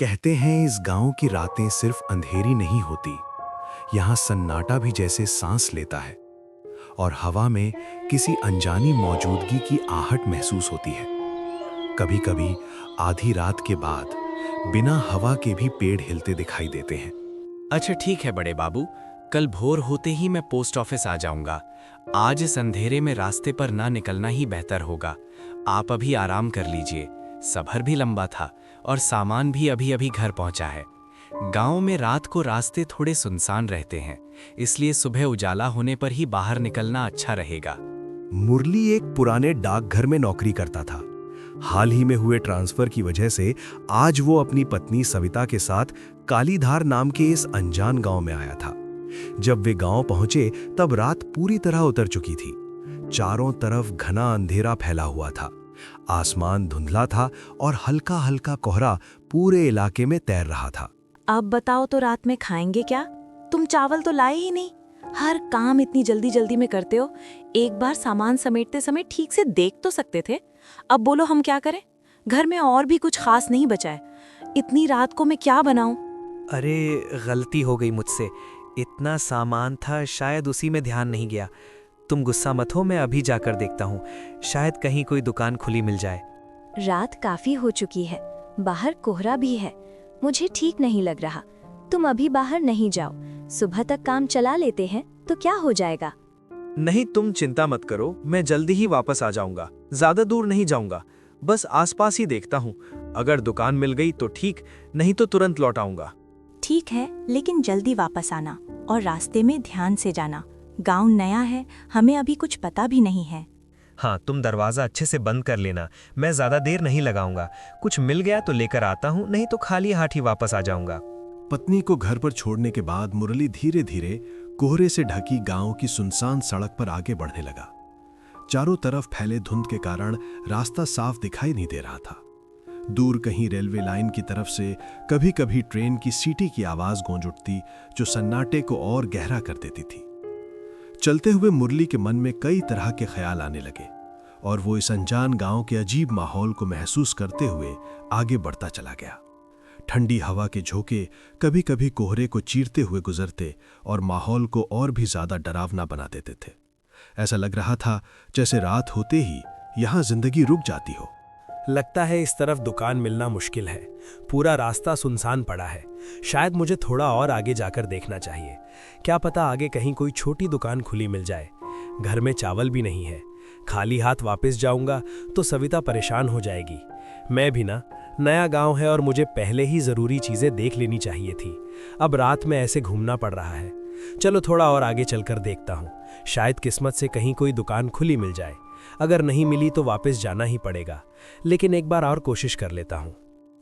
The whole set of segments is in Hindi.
कहते हैं इस गांव की रातें सिर्फ अंधेरी नहीं होती, यहाँ सन्नाटा भी जैसे सांस लेता है और हवा में किसी अनजानी मौजूदगी की आहट महसूस होती है। कभी-कभी आधी रात के बाद बिना हवा के भी पेड़ हिलते दिखाई देते हैं। अच्छा ठीक है बड़े बाबू, कल भोर होते ही मैं पोस्ट ऑफिस आ जाऊंगा। आज इस अंधेरे में रास्ते पर ना निकलना ही बेहतर होगा। आप अभी आराम कर लीजिए, सफर भी लंबा था और सामान भी अभी अभी घर पहुंचा है। गांव में रात को रास्ते थोड़े सुनसान रहते हैं, इसलिए सुबह उजाला होने पर ही बाहर निकलना अच्छा रहेगा। मुरली एक पुराने डाकघर में नौकरी करता था। हाल ही में हुए ट्रांसफर की वजह से आज वो अपनी पत्नी सविता के साथ कालीधार नाम के इस अनजान गांव में आया था। जब वे गांव पहुंचे तब रात पूरी तरह उतर चुकी थी। चारों तरफ घना अंधेरा फैला हुआ था, आसमान धुंधला था और हल्का हल्का कोहरा पूरे इलाके में तैर रहा था। अब बताओ तो रात में खाएंगे क्या? तुम चावल तो लाए ही नहीं। हर काम इतनी जल्दी जल्दी में करते हो। एक बार सामान समेटते समय ठीक से देख तो सकते थे। अब बोलो हम क्या करें? घर में और भी कुछ खास नहीं बचा है। इतनी रात को मैं क्या बनाऊं? अरे गलती हो गई मुझसे, इतना सामान था, शायद उसी में ध्यान नहीं गया। तुम गुस्सा मत हो, मैं अभी जाकर देखता हूँ, शायद कहीं कोई दुकान खुली मिल जाए। रात काफी हो चुकी है, बाहर कोहरा भी है, मुझे ठीक नहीं लग रहा। तुम अभी बाहर नहीं जाओ, सुबह तक काम चला लेते हैं तो क्या हो जाएगा। नहीं, तुम चिंता मत करो, मैं जल्दी ही वापस आ जाऊंगा। ज्यादा दूर नहीं जाऊंगा, बस आसपास ही देखता हूँ। अगर दुकान मिल गई तो ठीक, नहीं तो तुरंत लौट आऊंगा। ठीक है, लेकिन जल्दी वापस आना और रास्ते में ध्यान से जाना। गांव नया है, हमें अभी कुछ पता भी नहीं है। हाँ, तुम दरवाजा अच्छे से बंद कर लेना, मैं ज्यादा देर नहीं लगाऊंगा। कुछ मिल गया तो लेकर आता हूँ, नहीं तो खाली हाथ ही वापस आ जाऊंगा। पत्नी को घर पर छोड़ने के बाद मुरली धीरे धीरे कोहरे से ढकी गांव की सुनसान सड़क पर आगे बढ़ने लगा। चारों तरफ फैले धुंध के कारण रास्ता साफ दिखाई नहीं दे रहा था। दूर कहीं रेलवे लाइन की तरफ से कभी कभी ट्रेन की सीटी की आवाज गूंज उठती, जो सन्नाटे को और गहरा कर देती थी। चलते हुए मुरली के मन में कई तरह के ख्याल आने लगे और वो इस अनजान गांव के अजीब माहौल को महसूस करते हुए आगे बढ़ता चला गया। ठंडी हवा के झोंके कभी कभी कोहरे को चीरते हुए गुजरते और माहौल को और भी ज्यादा डरावना बना देते थे। ऐसा लग रहा था जैसे रात होते ही यहां जिंदगी रुक जाती हो। लगता है इस तरफ दुकान मिलना मुश्किल है। पूरा रास्ता सुनसान पड़ा है। शायद मुझे थोड़ा और आगे जाकर देखना चाहिए। क्या पता आगे कहीं कोई छोटी दुकान खुली मिल जाए। घर में चावल भी नहीं है। खाली हाथ वापस जाऊंगा तो सविता परेशान हो जाएगी। मैं भी ना, नया गांव है और मुझे पहले ही जरूरी चीजें देख लेनी चाहिए थी। अब रात में ऐसे घूमना पड़ रहा है। चलो थोड़ा और आगे चलकर देखता हूँ, शायद किस्मत से कहीं कोई दुकान खुली मिल जाए। अगर नहीं मिली तो वापस जाना ही पड़ेगा, लेकिन एक बार और कोशिश कर लेता हूँ।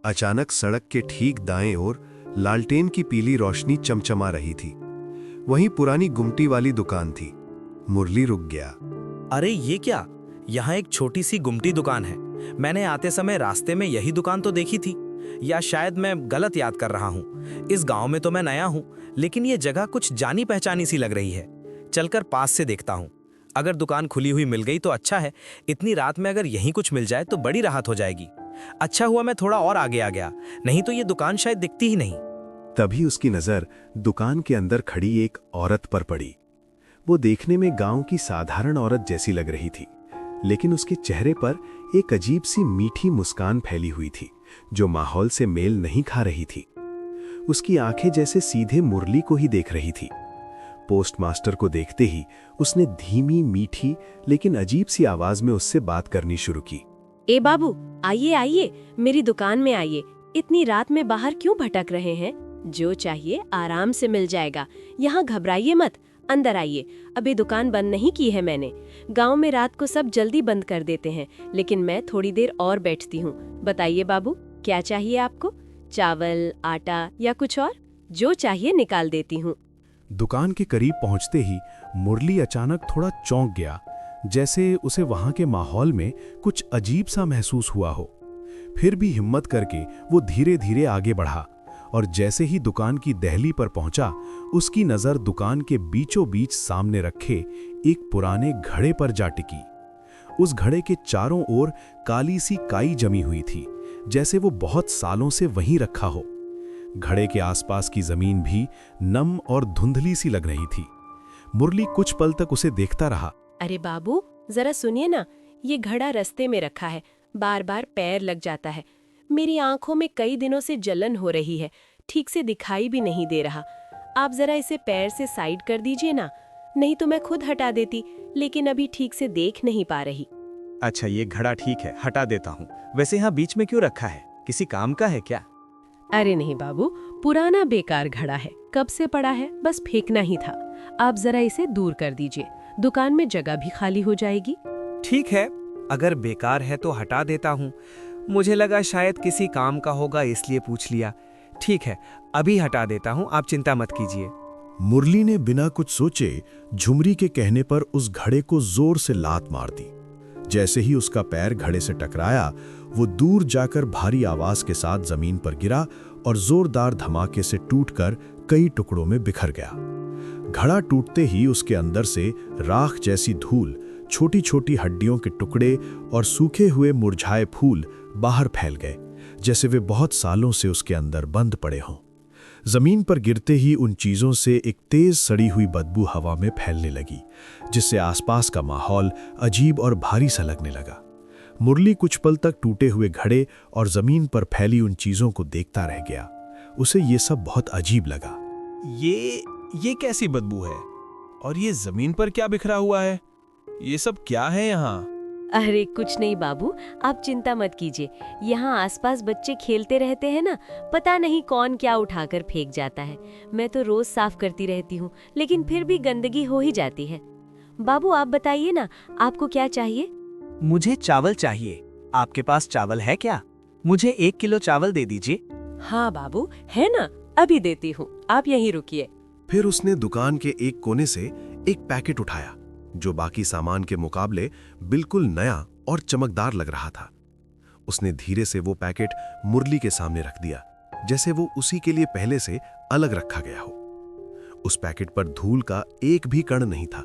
अचानक सड़क के ठीक दाएं ओर लालटेन की पीली रोशनी चमचमा रही थी। वहीं पुरानी गुमटी वाली दुकान थी। मुरली रुक गया। अरे ये क्या, यहाँ एक छोटी सी गुमटी दुकान है। मैंने आते समय रास्ते में यही दुकान तो देखी थी, या शायद मैं गलत याद कर रहा हूँ। इस गांव में तो मैं नया हूँ, लेकिन ये जगह कुछ जानी पहचानी सी लग रही है। चलकर पास से देखता हूँ। अगर दुकान खुली हुई मिल गई तो अच्छा है। इतनी रात में अगर यहीं कुछ मिल जाए तो बड़ी राहत हो जाएगी। अच्छा हुआ मैं थोड़ा और आगे आ गया, नहीं तो ये दुकान शायद दिखती ही नहीं। तभी उसकी नजर दुकान के अंदर खड़ी एक औरत पर पड़ी। वो देखने में गांव की साधारण औरत जैसी लग रही थी, लेकिन उसके चेहरे पर एक अजीब सी मीठी मुस्कान फैली हुई थी, जो माहौल से मेल नहीं खा रही थी। उसकी आंखें जैसे सीधे मुरली को ही देख रही थी। पोस्टमास्टर को देखते ही उसने धीमी मीठी लेकिन अजीब सी आवाज में उससे बात करनी शुरू की। ए बाबू, आइए आइए, मेरी दुकान में आइए। इतनी रात में बाहर क्यों भटक रहे हैं? जो चाहिए आराम से मिल जाएगा। यहाँ घबराइए मत, अंदर आइए। अभी दुकान बंद नहीं की है मैंने। गांव में रात को सब जल्दी बंद कर देते हैं, लेकिन मैं थोड़ी देर और बैठती हूँ। बताइए बाबू, क्या चाहिए आपको? चावल, आटा या कुछ और? जो चाहिए निकाल देती हूँ। दुकान के करीब पहुंचते ही मुरली अचानक थोड़ा चौंक गया, जैसे उसे वहां के माहौल में कुछ अजीब सा महसूस हुआ हो। फिर भी हिम्मत करके वो धीरे धीरे आगे बढ़ा और जैसे ही दुकान की दहली पर पहुंचा, उसकी नजर दुकान के बीचों बीच सामने रखे एक पुराने घड़े पर जा टिकी। उस घड़े के चारों ओर काली सी काई जमी हुई थी, जैसे वो बहुत सालों से वहीं रखा हो। घड़े के आसपास की जमीन भी नम और धुंधली सी लग रही थी। मुरली कुछ पल तक उसे देखता रहा। अरे बाबू, जरा सुनिए ना, ये घड़ा रास्ते में रखा है, बार बार पैर लग जाता है। मेरी आंखों में कई दिनों से जलन हो रही है, ठीक से दिखाई भी नहीं दे रहा। आप जरा इसे पैर से साइड कर दीजिए ना, नहीं तो मैं खुद हटा देती, लेकिन अभी ठीक से देख नहीं पा रही। अच्छा, ये घड़ा ठीक है, हटा देता हूँ। वैसे यहाँ बीच में क्यों रखा है? किसी काम का है क्या? अरे नहीं बाबू, पुराना बेकार घड़ा है, कब से पड़ा है, बस फेंकना ही था। आप जरा इसे दूर कर दीजिए, दुकान में जगह भी खाली हो जाएगी। ठीक है, अगर बेकार है तो हटा देता हूँ। मुझे लगा शायद किसी काम का होगा, इसलिए पूछ लिया। ठीक है, अभी हटा देता हूँ, आप चिंता मत कीजिए। मुरली ने बिना कुछ सोचे झुमरी के कहने पर उस घड़े को जोर से लात मार दी। जैसे ही उसका पैर घड़े से टकराया, वो दूर जाकर भारी आवाज के साथ जमीन पर गिरा और जोरदार धमाके से टूटकर कई टुकड़ों में बिखर गया। घड़ा टूटते ही उसके अंदर से राख जैसी धूल, छोटी छोटी हड्डियों के टुकड़े और सूखे हुए मुरझाए फूल बाहर फैल गए, जैसे वे बहुत सालों से उसके अंदर बंद पड़े हों। जमीन पर गिरते ही उन चीजों से एक तेज सड़ी हुई बदबू हवा में फैलने लगी, जिससे आसपास का माहौल अजीब और भारी सा लगने लगा। मुरली कुछ पल तक टूटे हुए घड़े और जमीन पर फैली उन चीजों को देखता रह गया। उसे ये सब बहुत अजीब लगा। ये कैसी बदबू है? और ये जमीन पर क्या बिखरा हुआ है? ये सब क्या है यहाँ? अरे कुछ नहीं बाबू, आप चिंता मत कीजिए। यहाँ आसपास बच्चे खेलते रहते हैं ना, पता नहीं कौन क्या उठाकर फेंक जाता है। मैं तो रोज साफ करती रहती हूँ, लेकिन फिर भी गंदगी हो ही जाती है। बाबू आप बताइए ना, आपको क्या चाहिए? मुझे चावल चाहिए। आपके पास चावल है क्या? मुझे 1 किलो चावल दे दीजिए। हाँ बाबू, है ना, अभी देती हूँ, आप यहीं रुकिए। फिर उसने दुकान के एक कोने से एक पैकेट उठाया, जो बाकी सामान के मुकाबले बिल्कुल नया और चमकदार लग रहा था। उसने धीरे से वो पैकेट मुरली के सामने रख दिया, जैसे वो उसी के लिए पहले से अलग रखा गया हो। उस पैकेट पर धूल का एक भी कण नहीं था,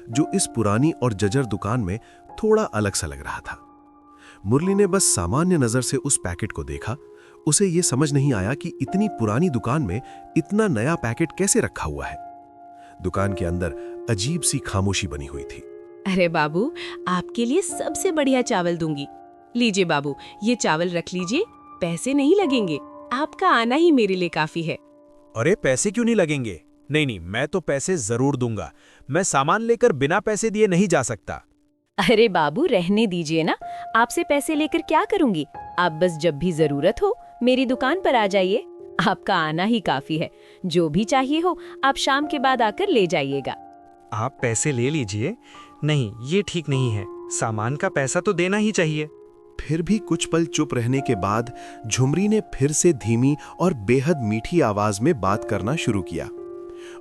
जो इस पुरानी और जर्जर दुकान में थोड़ा अलग सा लग रहा था। मुरली ने बस सामान्य नजर से उस पैकेट को देखा। उसे ये समझ नहीं आया कि इतनी पुरानी दुकान में इतना नया पैकेट कैसे रखा हुआ है। दुकान के अंदर अजीब सी खामोशी बनी हुई थी। अरे बाबू, आपके लिए सबसे बढ़िया चावल दूंगी। लीजिए बाबू, ये चावल रख लीजिए, पैसे नहीं लगेंगे। आपका आना ही मेरे लिए काफी है। अरे पैसे क्यों नहीं लगेंगे? नहीं, मैं तो पैसे जरूर दूंगा। मैं सामान लेकर बिना पैसे दिए नहीं जा सकता। अरे बाबू रहने दीजिए ना, आपसे पैसे लेकर क्या करूंगी? आप बस जब भी जरूरत हो मेरी दुकान पर आ जाइए। आपका आना ही काफी है। जो भी चाहिए हो आप शाम के बाद आकर ले जाइएगा। आप पैसे ले लीजिए। नहीं, ये ठीक नहीं है। सामान का पैसा तो देना ही चाहिए। फिर भी कुछ पल चुप रहने के बाद झुमरी ने फिर से धीमी और बेहद मीठी आवाज में बात करना शुरू किया।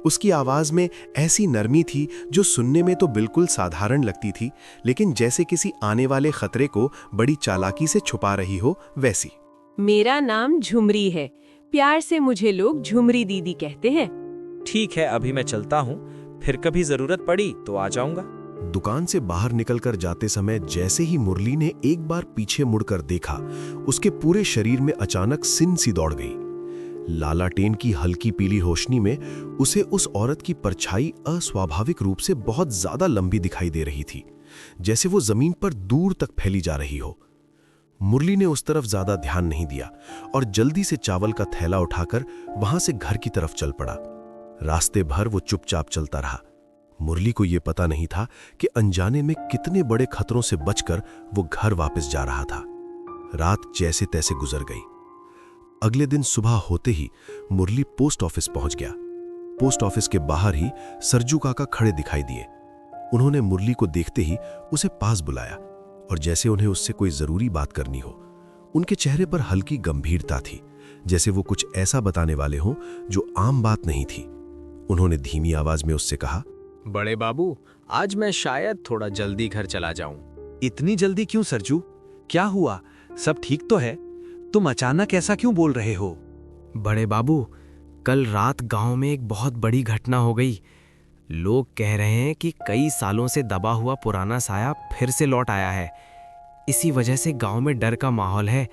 उसकी आवाज में ऐसी नरमी थी जो सुनने में तो बिल्कुल साधारण लगती थी, लेकिन जैसे किसी आने वाले खतरे को बड़ी चालाकी से छुपा रही हो वैसी। मेरा नाम झुमरी है, प्यार से मुझे लोग झुमरी दीदी कहते हैं। ठीक है, अभी मैं चलता हूँ, फिर कभी जरूरत पड़ी तो आ जाऊंगा। दुकान से बाहर निकलकर जाते समय जैसे ही मुरली ने एक बार पीछे मुड़कर देखा, उसके पूरे शरीर में अचानक सिन सी दौड़ गई। लालाटेन की हल्की पीली रोशनी में उसे उस औरत की परछाई अस्वाभाविक रूप से बहुत ज्यादा लंबी दिखाई दे रही थी, जैसे वो जमीन पर दूर तक फैली जा रही हो। मुरली ने उस तरफ ज्यादा ध्यान नहीं दिया और जल्दी से चावल का थैला उठाकर वहां से घर की तरफ चल पड़ा। रास्ते भर वो चुपचाप चलता रहा। मुरली को यह पता नहीं था कि अनजाने में कितने बड़े खतरों से बचकर वो घर वापस जा रहा था। रात जैसे तैसे गुजर गई। अगले दिन सुबह होते ही मुरली पोस्ट ऑफिस पहुंच गया। पोस्ट ऑफिस के बाहर ही सरजू काका खड़े दिखाई दिए। उन्होंने मुरली को देखते ही उसे पास बुलाया और जैसे उन्हें उससे कोई जरूरी बात करनी हो। उनके चेहरे पर हल्की गंभीरता थी, जैसे वो कुछ ऐसा बताने वाले हों जो आम बात नहीं थी। उन्होंने धीमी आवाज में उससे कहा, बड़े बाबू, आज मैं शायद थोड़ा जल्दी घर चला जाऊं। इतनी जल्दी क्यों सरजू? क्या हुआ? सब ठीक तो है? तुम अचानक ऐसा क्यों बोल रहे हो? बड़े बाबू, कल रात गांव में एक बहुत बड़ी घटना हो गई। लोग कह रहे हैं कि कई सालों से दबा हुआ पुराना साया फिर से लौट आया है। इसी वजह से गांव में डर का माहौल है।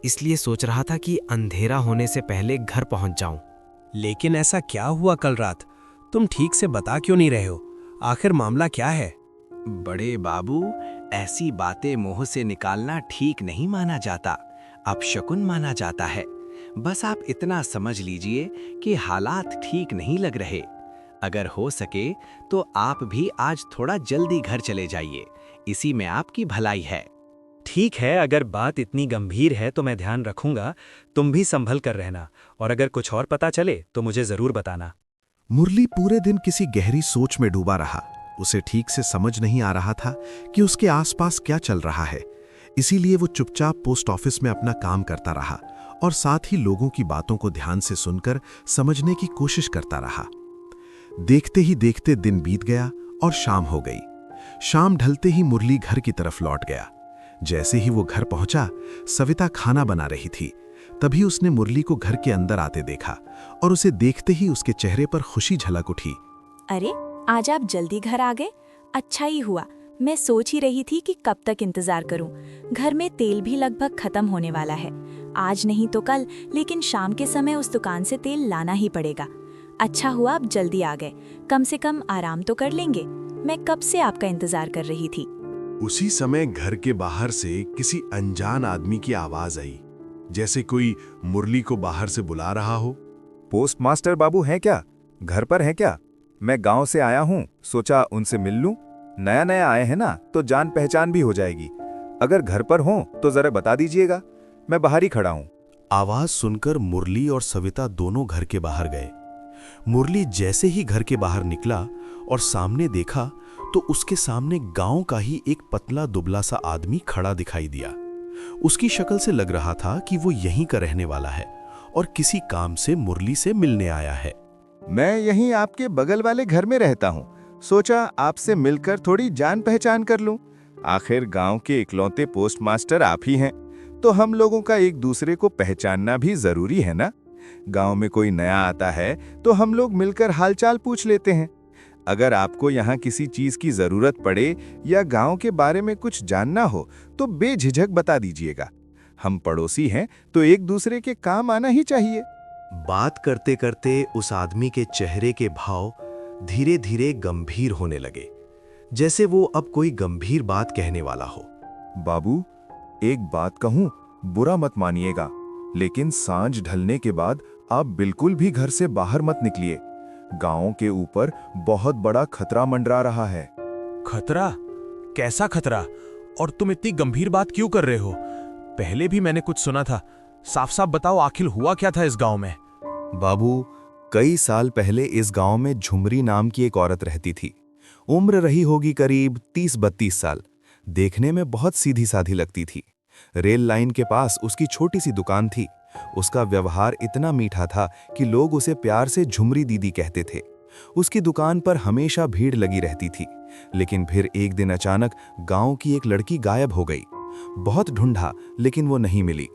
इसलिए सोच रहा था कि अंधेरा होने से पहले घर पहुंच जाऊं। लेकिन ऐसा क्या हुआ कल रात? तुम ठीक से बता क्यों नहीं रहे हो? आखिर मामला क्या है? बड़े बाबू, ऐसी बातें मुंह से निकालना ठीक नहीं माना जाता, अपशकुन माना जाता है। बस आप इतना समझ लीजिए कि हालात ठीक नहीं लग रहे। अगर हो सके तो आप भी आज थोड़ा जल्दी घर चले जाइए, इसी में आपकी भलाई है। ठीक है, अगर बात इतनी गंभीर है तो मैं ध्यान रखूंगा। तुम भी संभल कर रहना, और अगर कुछ और पता चले तो मुझे जरूर बताना। मुरली पूरे दिन किसी गहरी सोच में डूबा रहा। उसे ठीक से समझ नहीं आ रहा था कि उसके आसपास क्या चल रहा है। इसीलिए वो चुपचाप पोस्ट ऑफिस में अपना काम करता रहा और साथ ही लोगों की बातों को ध्यान से सुनकर समझने की कोशिश करता रहा। देखते ही देखते दिन बीत गया और शाम हो गई। शाम ढलते ही मुरली घर की तरफ लौट गया। जैसे ही वो घर पहुंचा, सविता खाना बना रही थी। तभी उसने मुरली को घर के अंदर आते देखा और उसे देखते ही उसके चेहरे पर खुशी झलक उठी। अरे, आज आप जल्दी घर आ गए, अच्छा ही हुआ। मैं सोच ही रही थी कि कब तक इंतजार करूं। घर में तेल भी लगभग खत्म होने वाला है। आज नहीं तो कल, लेकिन शाम के समय उस दुकान से तेल लाना ही पड़ेगा। अच्छा हुआ आप जल्दी आ गए, कम से कम आराम तो कर लेंगे। मैं कब से आपका इंतजार कर रही थी। उसी समय घर के बाहर से किसी अनजान आदमी की आवाज आई, जैसे कोई मुरली को बाहर से बुला रहा हो। पोस्ट मास्टर बाबू हैं क्या? घर पर हैं क्या? मैं गांव से आया हूं, सोचा उनसे मिल लूं। नया नया आए हैं ना, तो जान पहचान भी हो जाएगी। अगर घर पर हों तो जरा बता दीजिएगा, मैं बाहर ही खड़ा हूं। आवाज सुनकर मुरली और सविता दोनों घर के बाहर गए। मुरली जैसे ही घर के बाहर निकला और सामने देखा तो उसके सामने गांव का ही एक पतला दुबला सा आदमी खड़ा दिखाई दिया। उसकी शक्ल से लग रहा था कि वो यहीं का रहने वाला है और किसी काम से मुरली से मिलने आया है। मैं यहीं आपके बगल वाले घर में रहता हूं, सोचा आपसे मिलकर थोड़ी जान पहचान कर लूं। आखिर गांव के इकलौते पोस्ट मास्टर आप ही हैं, तो हम लोगों का एक दूसरे को पहचानना भी जरूरी है ना। गांव में कोई नया आता है तो हम लोग मिलकर हालचाल पूछ लेते हैं। अगर आपको यहाँ किसी चीज की जरूरत पड़े या गांव के बारे में कुछ जानना हो तो बेझिझक बता दीजिएगा। हम पड़ोसी हैं तो एक दूसरे के काम आना ही चाहिए। बात करते करते उस आदमी के चेहरे के भाव धीरे धीरे गंभीर होने लगे, जैसे वो अब कोई गंभीर बात कहने वाला हो। बाबू, एक बात कहूं, बुरा मत मानिएगा, लेकिन सांझ ढलने के बाद आप बिल्कुल भी घर से बाहर मत निकलिए। गांव के ऊपर बहुत बड़ा खतरा मंडरा रहा है। खतरा? कैसा खतरा? और तुम इतनी गंभीर बात क्यों कर रहे हो? पहले भी मैंने कुछ सुना था। साफ साफ बताओ, आखिर हुआ क्या था इस गांव में? बाबू, कई साल पहले इस गांव में झुमरी नाम की एक औरत रहती थी। उम्र रही होगी करीब 30-32 साल। देखने में बहुत सीधी साधी लगती थी। रेल लाइन के पास उसकी छोटी सी दुकान थी। उसका व्यवहार इतना मीठा था कि लोग उसे प्यार से झुमरी दीदी कहते थे। उसकी दुकान पर हमेशा भीड़ लगी रहती थी। लेकिन फिर एक दिन अचानक गांव की एक लड़की गायब हो गई। बहुत ढूंढा लेकिन वो नहीं मिली।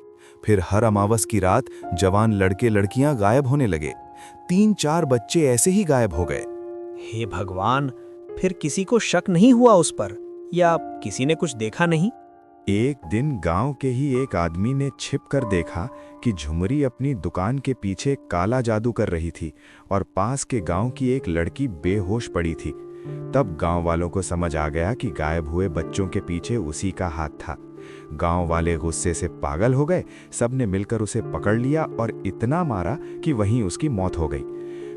फिर हर अमावस की रात जवान लड़के लड़कियां गायब होने लगे। 3-4 बच्चे ऐसे ही गायब हो गए। हे भगवान, फिर किसी को शक नहीं हुआ उस पर, या किसी ने कुछ देखा नहीं? एक दिन गांव के ही एक आदमी ने छिप कर देखा कि झुमरी अपनी दुकान के पीछे काला जादू कर रही थी और पास के गांव की एक लड़की बेहोश पड़ी थी। तब गांव वालों को समझ आ गया कि गायब हुए बच्चों के पीछे उसी का हाथ था। गांव वाले गुस्से से पागल हो गए। सबने मिलकर उसे पकड़ लिया और इतना मारा कि वहीं उसकी मौत हो गई।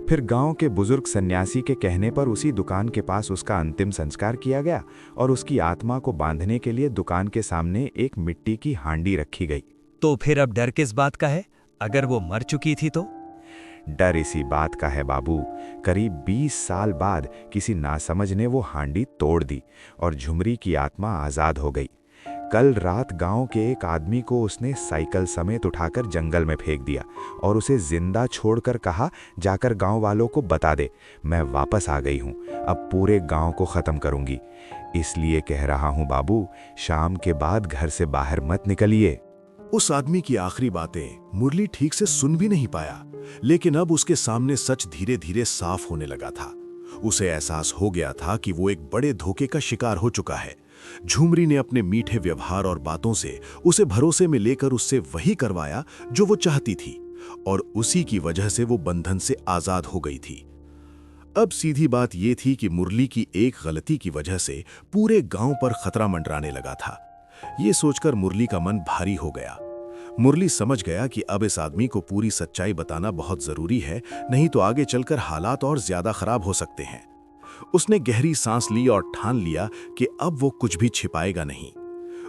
फिर गांव के बुजुर्ग सन्यासी के कहने पर उसी दुकान के पास उसका अंतिम संस्कार किया गया और उसकी आत्मा को बांधने के लिए दुकान के सामने एक मिट्टी की हांडी रखी गई। तो फिर अब डर किस बात का है? अगर वो मर चुकी थी तो? डर इसी बात का है बाबू। करीब 20 साल बाद किसी नासमझ ने वो हांडी तोड़ दी और झुमरी की आत्मा आजाद हो गई। कल रात गांव के एक आदमी को उसने साइकिल समेत उठाकर जंगल में फेंक दिया और उसे जिंदा छोड़कर कहा, जाकर गांव वालों को बता दे, मैं वापस आ गई हूं, अब पूरे गांव को खत्म करूंगी। इसलिए कह रहा हूं बाबू, शाम के बाद घर से बाहर मत निकलिए। उस आदमी की आखिरी बातें मुरली ठीक से सुन भी नहीं पाया, लेकिन अब उसके सामने सच धीरे धीरे साफ होने लगा था। उसे एहसास हो गया था कि वो एक बड़े धोखे का शिकार हो चुका है। झुमरी ने अपने मीठे व्यवहार और बातों से उसे भरोसे में लेकर उससे वही करवाया जो वो चाहती थी, और उसी की वजह से वो बंधन से आजाद हो गई थी। अब सीधी बात ये थी कि मुरली की एक गलती की वजह से पूरे गांव पर खतरा मंडराने लगा था। ये सोचकर मुरली का मन भारी हो गया। मुरली समझ गया कि अब इस आदमी को पूरी सच्चाई बताना बहुत जरूरी है, नहीं तो आगे चलकर हालात और ज्यादा खराब हो सकते हैं। उसने गहरी सांस ली और ठान लिया कि अब वो कुछ भी छिपाएगा नहीं।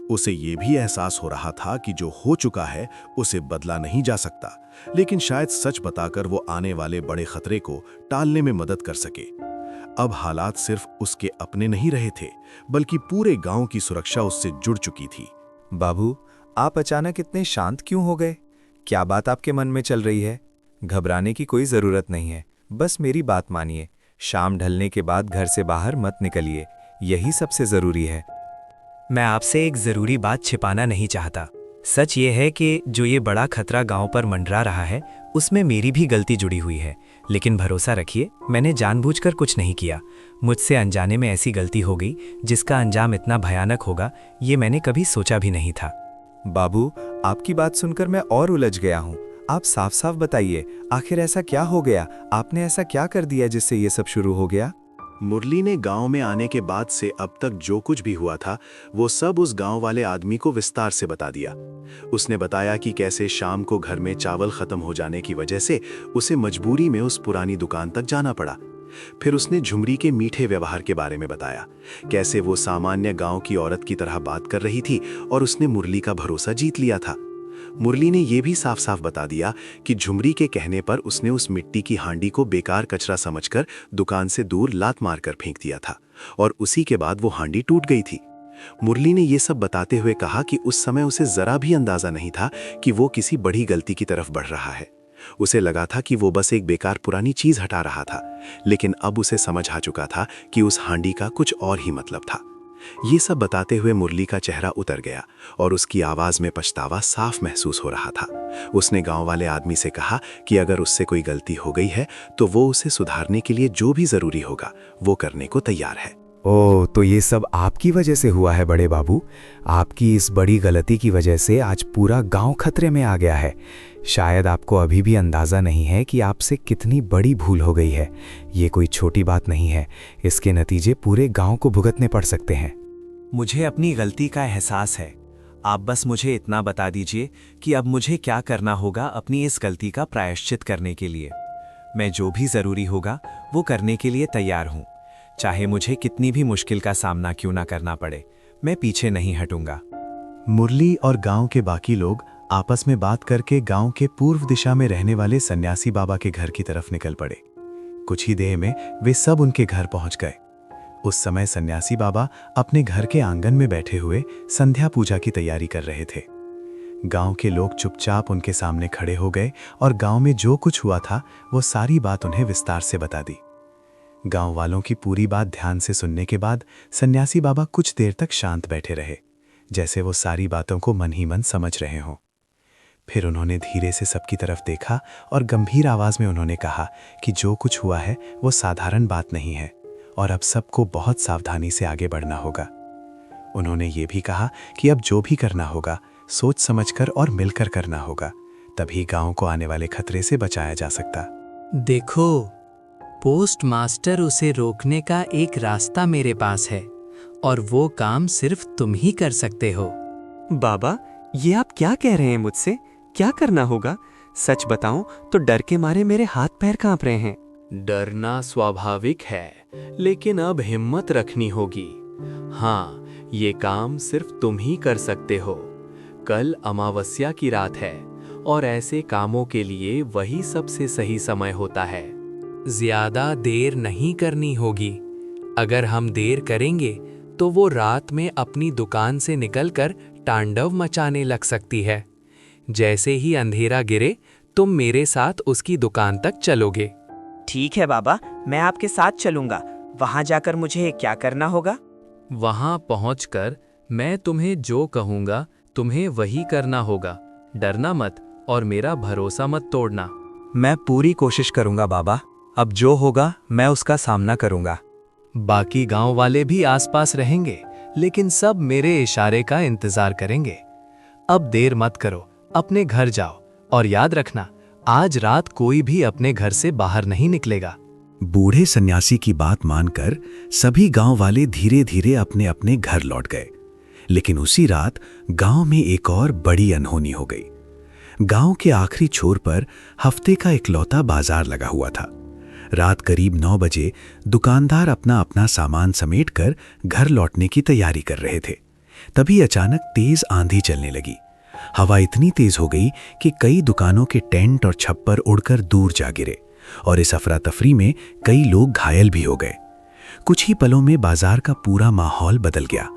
उसे ये भी एहसास हो रहा था कि जो हो चुका है उसे बदला नहीं जा सकता, लेकिन शायद सच बताकर वो आने वाले बड़े खतरे को टालने में मदद कर सके। अब हालात सिर्फ उसके अपने नहीं रहे थे, बल्कि पूरे गांव की सुरक्षा उससे जुड़ चुकी थी। बाबू, आप अचानक इतने शांत क्यों हो गए? क्या बात आपके मन में चल रही है? घबराने की कोई जरूरत नहीं है, बस मेरी बात मानिए। शाम ढलने के बाद घर से बाहर मत निकलिए, यही सबसे जरूरी है। मैं आपसे एक ज़रूरी बात छिपाना नहीं चाहता। सच ये है कि जो ये बड़ा खतरा गांव पर मंडरा रहा है, उसमें मेरी भी गलती जुड़ी हुई है। लेकिन भरोसा रखिए, मैंने जानबूझकर कुछ नहीं किया। मुझसे अनजाने में ऐसी गलती हो गई जिसका अंजाम इतना भयानक होगा, ये मैंने कभी सोचा भी नहीं था। बाबू, आपकी बात सुनकर मैं और उलझ गया हूँ। आप साफ साफ बताइए, आखिर ऐसा क्या हो गया? आपने ऐसा क्या कर दिया जिससे ये सब शुरू हो गया? मुरली ने गांव में आने के बाद से अब तक जो कुछ भी हुआ था वो सब उस गांव वाले आदमी को विस्तार से बता दिया। उसने बताया कि कैसे शाम को घर में चावल खत्म हो जाने की वजह से उसे मजबूरी में उस पुरानी दुकान तक जाना पड़ा। फिर उसने झुमरी के मीठे व्यवहार के बारे में बताया, कैसे वो सामान्य गांव की औरत की तरह बात कर रही थी और उसने मुरली का भरोसा जीत लिया था। मुरली ने यह भी साफ साफ बता दिया कि झुमरी के कहने पर उसने उस मिट्टी की हांडी को बेकार कचरा समझकर दुकान से दूर लात मारकर फेंक दिया था, और उसी के बाद वो हांडी टूट गई थी। मुरली ने यह सब बताते हुए कहा कि उस समय उसे जरा भी अंदाजा नहीं था कि वो किसी बड़ी गलती की तरफ बढ़ रहा है। उसे लगा था कि वो बस एक बेकार पुरानी चीज हटा रहा था, लेकिन अब उसे समझ आ चुका था कि उस हांडी का कुछ और ही मतलब था। ये सब बताते हुए मुरली का चेहरा उतर गया और उसकी आवाज में पछतावा साफ महसूस हो रहा था। उसने गांव वाले आदमी से कहा कि अगर उससे कोई गलती हो गई है तो वो उसे सुधारने के लिए जो भी जरूरी होगा वो करने को तैयार है। ओह, तो ये सब आपकी वजह से हुआ है बड़े बाबू। आपकी इस बड़ी गलती की वजह से आज पूरा गांव खतरे में आ गया है। शायद आपको अभी भी अंदाज़ा नहीं है कि आपसे कितनी बड़ी भूल हो गई है। ये कोई छोटी बात नहीं है, इसके नतीजे पूरे गांव को भुगतने पड़ सकते हैं। मुझे अपनी गलती का एहसास है। आप बस मुझे इतना बता दीजिए कि अब मुझे क्या करना होगा अपनी इस गलती का प्रायश्चित करने के लिए। मैं जो भी ज़रूरी होगा वो करने के लिए तैयार हूँ, चाहे मुझे कितनी भी मुश्किल का सामना क्यों ना करना पड़े। मैं पीछे नहीं हटूंगा। मुरली और गांव के बाकी लोग आपस में बात करके गांव के पूर्व दिशा में रहने वाले सन्यासी बाबा के घर की तरफ निकल पड़े। कुछ ही देर में वे सब उनके घर पहुंच गए। उस समय सन्यासी बाबा अपने घर के आंगन में बैठे हुए संध्या पूजा की तैयारी कर रहे थे। गांव के लोग चुपचाप उनके सामने खड़े हो गए और गांव में जो कुछ हुआ था वो सारी बात उन्हें विस्तार से बता दी। गांव वालों की पूरी बात ध्यान से सुनने के बाद सन्यासी बाबा कुछ देर तक शांत बैठे रहे, जैसे वो सारी बातों को मन ही मन समझ रहे हों। फिर उन्होंने धीरे से सबकी तरफ देखा और गंभीर आवाज में उन्होंने कहा कि जो कुछ हुआ है वो साधारण बात नहीं है और अब सबको बहुत सावधानी से आगे बढ़ना होगा। उन्होंने ये भी कहा कि अब जो भी करना होगा सोच समझकर और मिलकर करना होगा, तभी गांव को आने वाले खतरे से बचाया जा सकता। देखो, पोस्टमास्टर उसे रोकने का एक रास्ता मेरे पास है और वो काम सिर्फ तुम ही कर सकते हो। बाबा, ये आप क्या कह रहे हैं मुझसे? क्या करना होगा? सच बताऊं तो डर के मारे मेरे हाथ पैर कांप रहे हैं। डरना स्वाभाविक है, लेकिन अब हिम्मत रखनी होगी। हाँ, ये काम सिर्फ तुम ही कर सकते हो। कल अमावस्या की रात है और ऐसे कामों के लिए वही सबसे सही समय होता है। ज्यादा देर नहीं करनी होगी। अगर हम देर करेंगे तो वो रात में अपनी दुकान से निकलकर तांडव मचाने लग सकती है। जैसे ही अंधेरा गिरे तुम मेरे साथ उसकी दुकान तक चलोगे। ठीक है बाबा, मैं आपके साथ चलूंगा। वहां जाकर मुझे क्या करना होगा? वहां पहुंचकर मैं तुम्हें जो कहूंगा तुम्हें वही करना होगा। डरना मत और मेरा भरोसा मत तोड़ना। मैं पूरी कोशिश करूंगा बाबा। अब जो होगा मैं उसका सामना करूंगा। बाकी गांव वाले भी आसपास रहेंगे, लेकिन सब मेरे इशारे का इंतजार करेंगे। अब देर मत करो, अपने घर जाओ और याद रखना, आज रात कोई भी अपने घर से बाहर नहीं निकलेगा। बूढ़े सन्यासी की बात मानकर सभी गांव वाले धीरे धीरे अपने अपने घर लौट गए। लेकिन उसी रात गांव में एक और बड़ी अनहोनी हो गई। गांव के आखिरी छोर पर हफ्ते का इकलौता बाजार लगा हुआ था। रात करीब 9 बजे दुकानदार अपना अपना सामान समेटकर घर लौटने की तैयारी कर रहे थे। तभी अचानक तेज आंधी चलने लगी। हवा इतनी तेज हो गई कि कई दुकानों के टेंट और छप्पर उड़कर दूर जा गिरे और इस अफरा तफरी में कई लोग घायल भी हो गए। कुछ ही पलों में बाजार का पूरा माहौल बदल गया।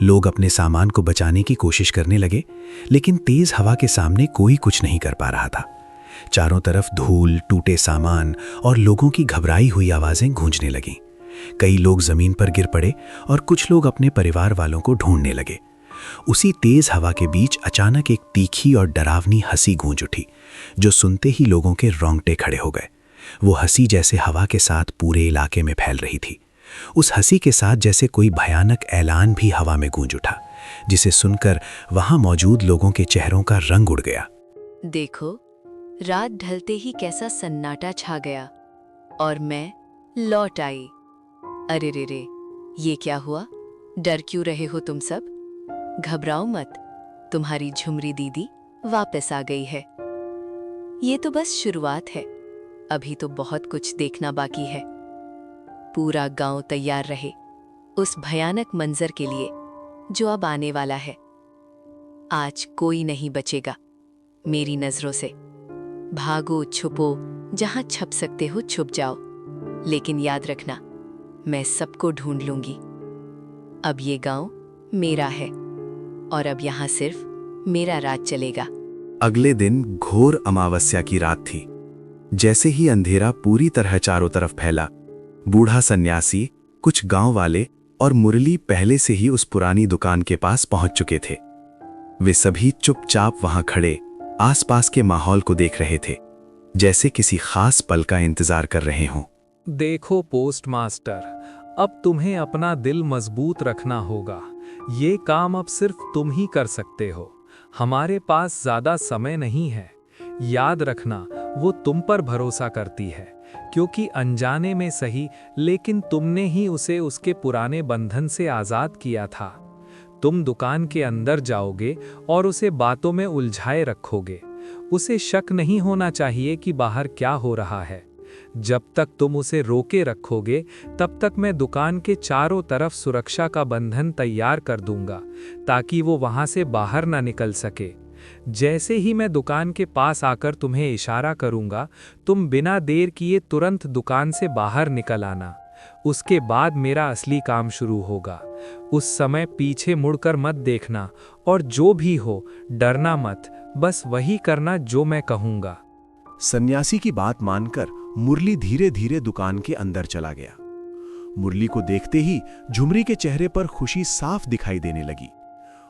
लोग अपने सामान को बचाने की कोशिश करने लगे, लेकिन तेज हवा के सामने कोई कुछ नहीं कर पा रहा था। चारों तरफ धूल, टूटे सामान और लोगों की घबराई हुई आवाजें गूंजने लगीं। कई लोग जमीन पर गिर पड़े और कुछ लोग अपने परिवार वालों को ढूंढने लगे। उसी तेज हवा के बीच अचानक एक तीखी और डरावनी हंसी गूंज उठी, जो सुनते ही लोगों के रोंगटे खड़े हो गए। वो हंसी जैसे हवा के साथ पूरे इलाके में फैल रही थी। उस हंसी के साथ जैसे कोई भयानक ऐलान भी हवा में गूंज उठा, जिसे सुनकर वहां मौजूद लोगों के चेहरों का रंग उड़ गया। देखो, रात ढलते ही कैसा सन्नाटा छा गया और मैं लौट आई। अरे रे रे, ये क्या हुआ? डर क्यों रहे हो तुम सब? घबराओ मत, तुम्हारी झुमरी दीदी वापस आ गई है। ये तो बस शुरुआत है, अभी तो बहुत कुछ देखना बाकी है। पूरा गांव तैयार रहे उस भयानक मंजर के लिए जो अब आने वाला है। आज कोई नहीं बचेगा मेरी नजरों से। भागो, छुपो, जहां छुप सकते हो छुप जाओ, लेकिन याद रखना, मैं सबको ढूंढ लूंगी। अब ये गांव मेरा है और अब यहां सिर्फ मेरा राज चलेगा। अगले दिन घोर अमावस्या की रात थी। जैसे ही अंधेरा पूरी तरह चारों तरफ फैला, बूढ़ा सन्यासी, कुछ गांव वाले और मुरली पहले से ही उस पुरानी दुकान के पास पहुंच चुके थे। वे सभी चुपचाप वहां खड़े आसपास के माहौल को देख रहे थे, जैसे किसी खास पल का इंतजार कर रहे हों। देखो पोस्ट मास्टर, अब तुम्हें अपना दिल मजबूत रखना होगा। ये काम अब सिर्फ तुम ही कर सकते हो। हमारे पास ज्यादा समय नहीं है। याद रखना, वो तुम पर भरोसा करती है, क्योंकि अनजाने में सही, लेकिन तुमने ही उसे उसके पुराने बंधन से आजाद किया था। तुम दुकान के अंदर जाओगे और उसे बातों में उलझाए रखोगे। उसे शक नहीं होना चाहिए कि बाहर क्या हो रहा है। जब तक तुम उसे रोके रखोगे, तब तक मैं दुकान के चारों तरफ सुरक्षा का बंधन तैयार कर दूंगा, ताकि वो वहां से बाहर ना निकल सके। जैसे ही मैं दुकान के पास आकर तुम्हें इशारा करूंगा, तुम बिना देर किए तुरंत दुकान से बाहर निकल आना। उसके बाद मेरा असली काम शुरू होगा। उस समय पीछे मुड़कर मत देखना और जो भी हो डरना मत, बस वही करना जो मैं कहूंगा। सन्यासी की बात मानकर मुरली धीरे धीरे दुकान के अंदर चला गया। मुरली को देखते ही झुमरी के चेहरे पर खुशी साफ दिखाई देने लगी।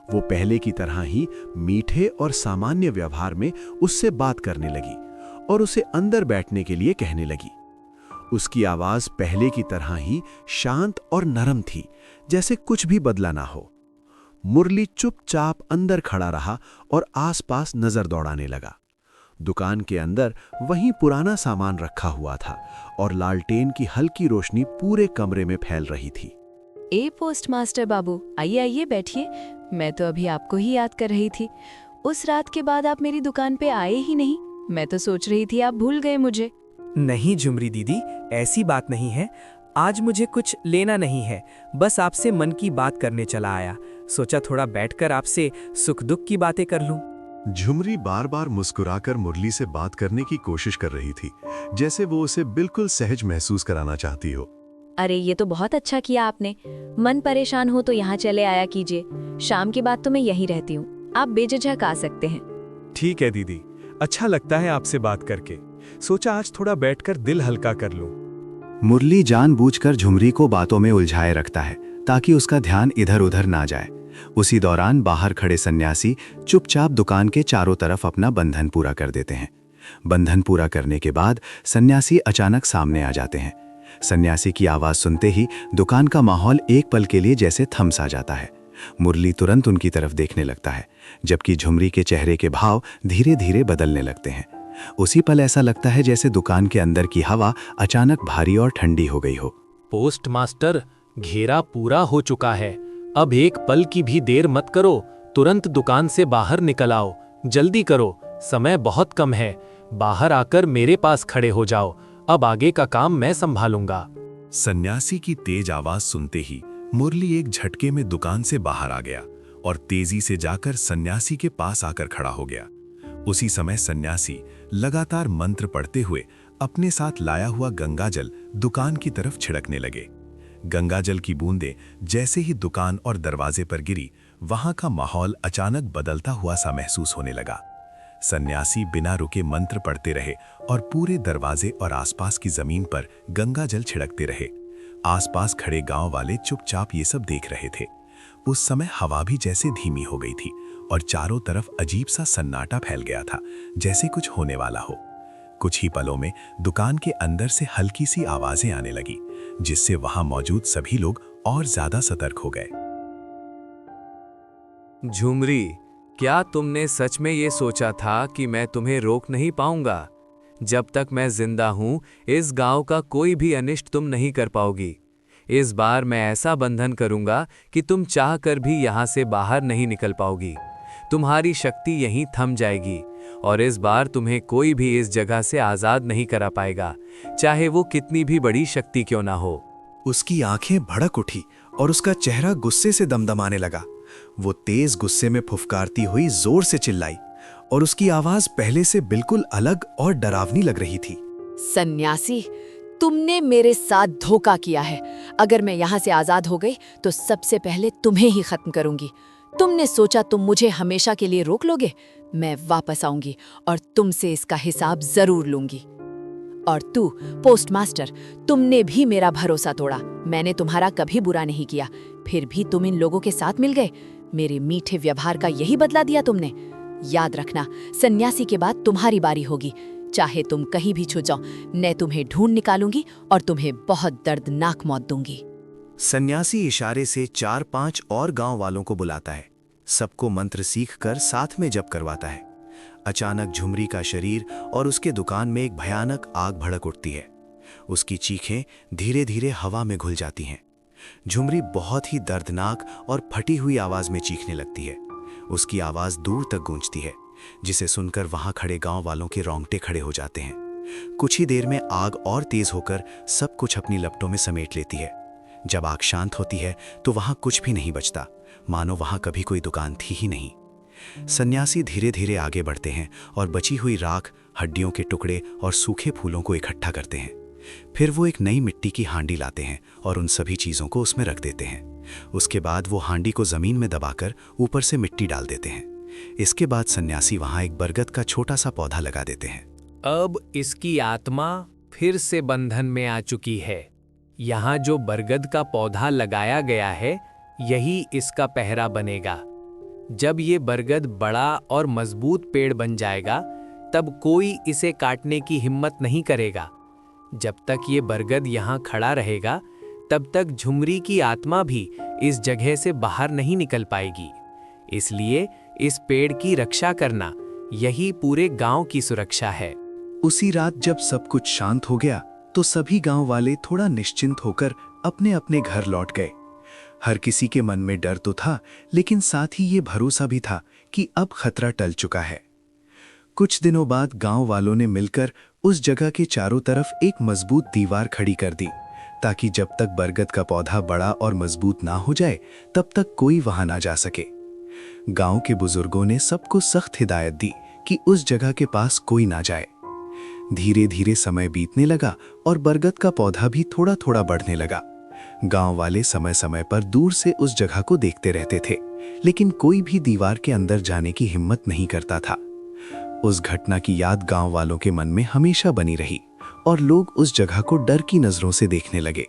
वो पहले की तरह ही मीठे और सामान्य व्यवहार में उससे बात करने लगी और उसे अंदर बैठने के लिए कहने लगी। उसकी आवाज पहले की तरह ही शांत और नरम थी, जैसे कुछ भी बदला ना हो। मुरली चुपचाप अंदर खड़ा रहा और आसपास नजर दौड़ाने लगा। दुकान के अंदर वहीं पुराना सामान रखा हुआ था और लालटेन की हल्की रोशनी पूरे कमरे में फैल रही थी। ए पोस्ट मास्टर बाबू, आइए आइए बैठिए। मैं तो अभी आपको ही याद कर रही थी। उस रात के बाद आप मेरी दुकान पे आए ही नहीं। मैं तो सोच रही थी आप भूल गए मुझे। नहीं झुमरी दीदी, ऐसी बात नहीं है। आज मुझे कुछ लेना नहीं है, बस आपसे मन की बात करने चला आया। सोचा थोड़ा बैठकर आपसे सुख दुख की बातें कर लूं। झुमरी बार बार मुस्कुराकर मुरली से बात करने की कोशिश कर रही थी, जैसे वो उसे बिल्कुल सहज महसूस कराना चाहती हो। अरे ये तो बहुत अच्छा किया आपने। मन परेशान हो तो यहाँ चले आया कीजिए। शाम के बाद तो मैं यहीं रहती हूँ, आप बेझिझक आ सकते हैं। ठीक है दीदी, अच्छा लगता है आपसे बात करके। सोचा आज थोड़ा बैठकर दिल हल्का कर लूं। मुरली जानबूझकर झुमरी को बातों में उलझाए रखता है ताकि उसका ध्यान इधर उधर ना जाए। उसी दौरान बाहर खड़े सन्यासी चुपचाप दुकान के चारों तरफ अपना बंधन पूरा कर देते हैं। बंधन पूरा करने के बाद सन्यासी अचानक सामने आ जाते हैं। सन्यासी की आवाज सुनते ही दुकान का माहौल एक पल के लिए जैसे थम सा जाता है। मुरली तुरंत उनकी तरफ देखने लगता है, जबकि झुमरी के चेहरे के भाव धीरे धीरे बदलने लगते हैं। उसी पल ऐसा लगता है जैसे दुकान के अंदर की हवा अचानक भारी और ठंडी हो गई हो। पोस्ट मास्टर, घेरा पूरा हो चुका है। अब एक पल की भी देर मत करो, तुरंत दुकान से बाहर निकल आओ। जल्दी करो, समय बहुत कम है। बाहर आकर मेरे पास खड़े हो जाओ। अब आगे का काम मैं संभालूंगा। सन्यासी की तेज आवाज सुनते ही मुरली एक झटके में दुकान से बाहर आ गया और तेजी से जाकर सन्यासी के पास आकर खड़ा हो गया। उसी समय सन्यासी लगातार मंत्र पढ़ते हुए अपने साथ लाया हुआ गंगाजल दुकान की तरफ छिड़कने लगे। गंगाजल की बूंदें जैसे ही दुकान और दरवाजे पर गिरी, वहां का माहौल अचानक बदलता हुआ सा महसूस होने लगा। सन्यासी बिना रुके मंत्र पढ़ते रहे और पूरे दरवाजे और आसपास की जमीन पर गंगाजल छिड़कते रहे। आसपास खड़े गांव वाले चुपचाप ये सब देख रहे थे। उस समय हवा भी जैसे धीमी हो गई थी और चारों तरफ अजीब सा सन्नाटा फैल गया था, जैसे कुछ होने वाला हो। कुछ ही पलों में दुकान के अंदर से हल्की सी आवाजें आने लगी, जिससे वहां मौजूद सभी लोग और ज्यादा सतर्क हो गए। झुमरी, क्या तुमने सच में ये सोचा था कि मैं तुम्हें रोक नहीं पाऊंगा? जब तक मैं जिंदा हूं, इस गांव का कोई भी अनिष्ट तुम नहीं कर पाओगी। इस बार मैं ऐसा बंधन करूंगा कि तुम चाह कर भी यहां से बाहर नहीं निकल पाओगी। तुम्हारी शक्ति यहीं थम जाएगी और इस बार तुम्हें कोई भी इस जगह से आजाद नहीं करा पाएगा, चाहे वो कितनी भी बड़ी शक्ति क्यों ना हो। उसकी आंखें भड़क उठी और उसका चेहरा गुस्से से दमदमाने लगा। वो तेज गुस्से में फुफकारती हुई जोर से चिल्लाई और उसकी आवाज पहले से बिल्कुल अलग और डरावनी लग रही थी। सन्यासी, तुमने मेरे साथ धोखा किया है। अगर मैं यहाँ से आजाद हो गई तो सबसे पहले तुम्हें ही खत्म करूंगी। तुमने सोचा तुम मुझे हमेशा के लिए रोक लोगे? मैं वापस आऊंगी और तुमसे इसका हिसाब जरूर लूंगी। और तू पोस्टमास्टर, तुमने भी मेरा भरोसा तोड़ा। मैंने तुम्हारा कभी बुरा नहीं किया, फिर भी तुम इन लोगों के साथ मिल गए। मेरे मीठे व्यवहार का यही बदला दिया तुमने। याद रखना, सन्यासी के बाद तुम्हारी बारी होगी। चाहे तुम कहीं भी छुप जाओ, मैं तुम्हें ढूंढ निकालूंगी और तुम्हें बहुत दर्दनाक मौत दूंगी। सन्यासी इशारे से 4-5 और गांव वालों को बुलाता है। सबको मंत्र सीखकर साथ में जप करवाता है। अचानक झुमरी का शरीर और उसके दुकान में एक भयानक आग भड़क उठती है। उसकी चीखें धीरे धीरे हवा में घुल जाती हैं। झुमरी बहुत ही दर्दनाक और फटी हुई आवाज में चीखने लगती है। उसकी आवाज दूर तक गूंजती है, जिसे सुनकर वहां खड़े गांव वालों के रोंगटे खड़े हो जाते हैं। कुछ ही देर में आग और तेज होकर सब कुछ अपनी लपटों में समेट लेती है। जब आग शांत होती है तो वहां कुछ भी नहीं बचता, मानो वहां कभी कोई दुकान थी ही नहीं। सन्यासी धीरे धीरे आगे बढ़ते हैं और बची हुई राख, हड्डियों के टुकड़े और सूखे फूलों को इकट्ठा करते हैं। फिर वो एक नई मिट्टी की हांडी लाते हैं और उन सभी चीज़ों को उसमें रख देते हैं। उसके बाद वो हांडी को ज़मीन में दबाकर ऊपर से मिट्टी डाल देते हैं। इसके बाद सन्यासी वहाँ एक बरगद का छोटा सा पौधा लगा देते हैं। अब इसकी आत्मा फिर से बंधन में आ चुकी है। यहाँ जो बरगद का पौधा लगाया गया है, यही इसका पहरा बनेगा। जब ये बरगद बड़ा और मजबूत पेड़ बन जाएगा, तब कोई इसे काटने की हिम्मत नहीं करेगा। जब तक ये बरगद यहाँ खड़ा रहेगा, तब तक झुमरी की आत्मा भी इस जगह से बाहर नहीं निकल पाएगी। इसलिए इस पेड़ की रक्षा करना, यही पूरे गांव की सुरक्षा है। उसी रात जब सब कुछ शांत हो गया तो सभी गांव वाले थोड़ा निश्चिंत होकर अपने अपने घर लौट गए। हर किसी के मन में डर तो था, लेकिन साथ ही ये भरोसा भी था कि अब खतरा टल चुका है। कुछ दिनों बाद गांव वालों ने मिलकर उस जगह के चारों तरफ एक मजबूत दीवार खड़ी कर दी, ताकि जब तक बरगद का पौधा बड़ा और मजबूत ना हो जाए, तब तक कोई वहां ना जा सके। गांव के बुजुर्गों ने सबको सख्त हिदायत दी कि उस जगह के पास कोई ना जाए। धीरे धीरे समय बीतने लगा और बरगद का पौधा भी थोड़ा थोड़ा बढ़ने लगा। गांव वाले समय समय पर दूर से उस जगह को देखते रहते थे, लेकिन कोई भी दीवार के अंदर जाने की हिम्मत नहीं करता था। उस घटना की याद गांव वालों के मन में हमेशा बनी रही और लोग उस जगह को डर की नजरों से देखने लगे।